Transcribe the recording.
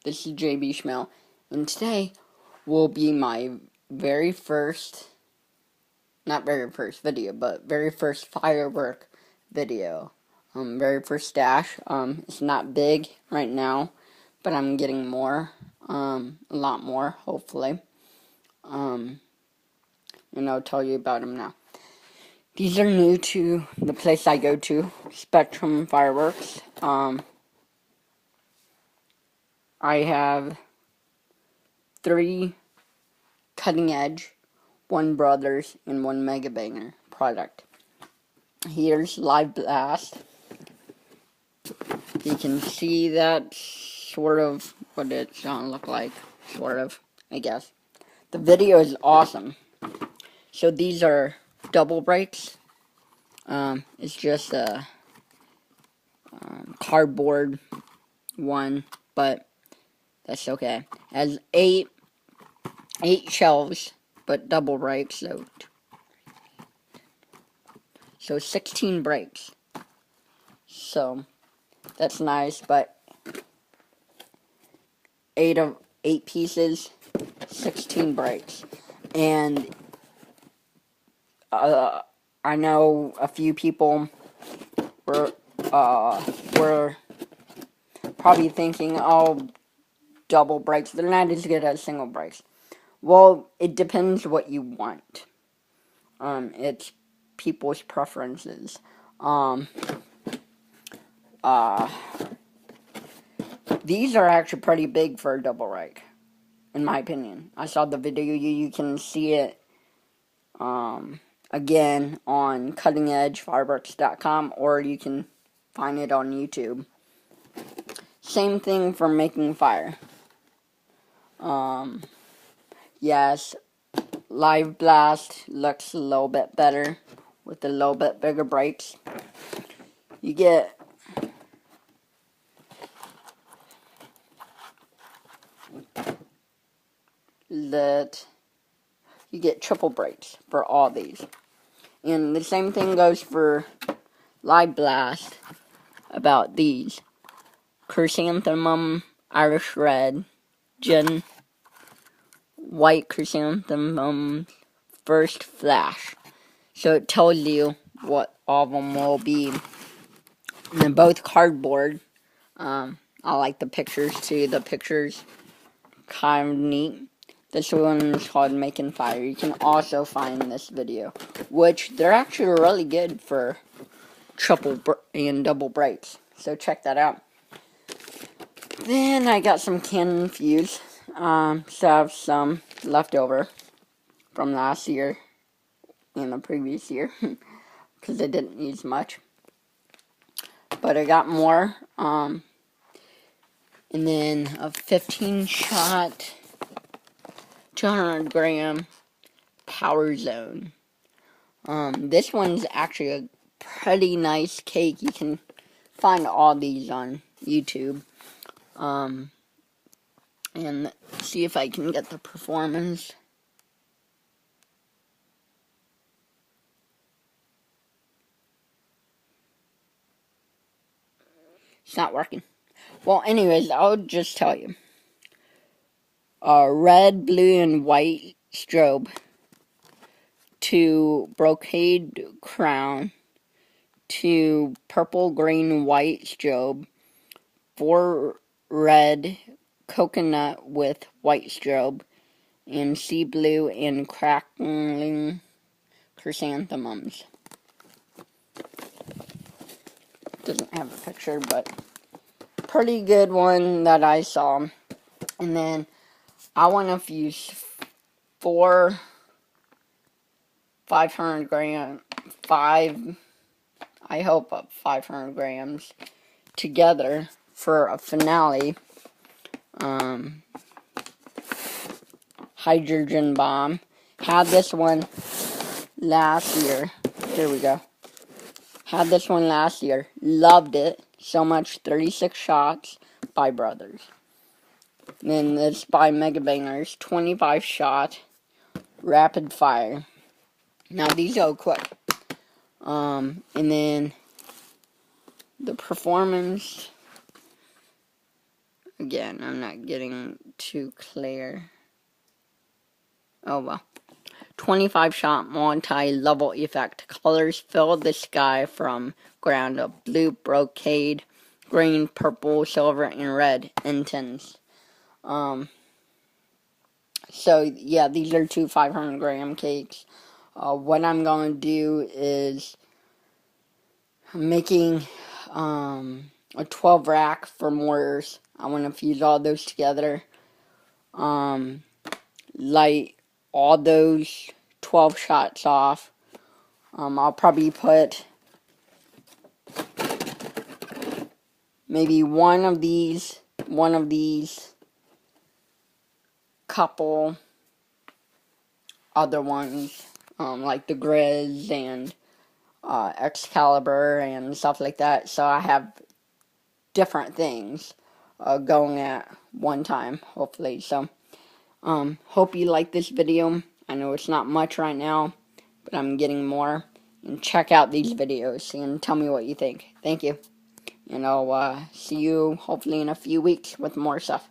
This is JB Schmel, and today will be my very first, not very first video, but very first firework video. Very first stash. It's not big right now, but I'm getting more, a lot more, hopefully. And I'll tell you about them now. These are new to the place I go to, Spectrum Fireworks. I have 3 cutting edge, 1 Brothers, and 1 Mega Banger product. Here's Live Blast. You can see that sort of what it's gonna look like, sort of, I guess. The video is awesome. So these are double breaks. It's just a cardboard one, but that's okay. It has 8 shelves, but double breaks, so 16 breaks. So that's nice, but 8 pieces, 16 breaks. And I know a few people were probably thinking, oh, double breaks, they're not as good as single breaks. Well, it depends what you want. It's people's preferences. These are actually pretty big for a double break, in my opinion. I saw the video. You can see it again on cuttingedgefireworks.com, or you can find it on YouTube. Same thing for making fire. Yes, Live Blast looks a little bit better with a little bit bigger breaks. You get triple breaks for all these. And the same thing goes for Live Blast about these. Chrysanthemum, Irish Red, Gin, White Chrysanthemum, First Flash. So it tells you what all of them will be. And they're both cardboard. I like the pictures too. The pictures kind of neat. This one is called Making Fire. You can also find this video, which they're actually really good for triple and double breaks. So check that out. Then I got some Cannon Fuse. So I have some left over from last year and the previous year because I didn't use much. But I got more. And then a 15-shot, 200 gram Power Zone. This one's actually a pretty nice cake. You can find all these on YouTube. And see if I can get the performance. It's not working. Well, anyways, I'll just tell you. Red, blue, and white strobe. 2 brocade crown. 2 purple, green, white strobe. 4 red coconut with white strobe. And sea blue and crackling chrysanthemums. Doesn't have a picture, but pretty good one that I saw. And then I want to fuse 4 500 gram, 5, I hope 500 grams together for a finale. Hydrogen bomb. Had this one last year. Here we go. Had this one last year. Loved it so much. 36 shots by Brothers. Then this by Mega Bangers. 25 shot. Rapid fire. Now these go quick. And then the performance. Again, I'm not getting too clear. Oh well. 25 shot multi-level effect. Colors fill the sky from ground up. Blue, brocade, green, purple, silver, and red intense. So yeah, these are two 500 gram cakes. What I'm going to do is making a 12 rack for mortars. I want to fuse all those together. Light all those 12 shots off. I'll probably put maybe one of these, couple other ones, like the Grizz and Excalibur and stuff like that. So I have different things going at one time, hopefully. So, hope you like this video. I know it's not much right now, but I'm getting more. And check out these videos and tell me what you think. Thank you. And I'll see you hopefully in a few weeks with more stuff.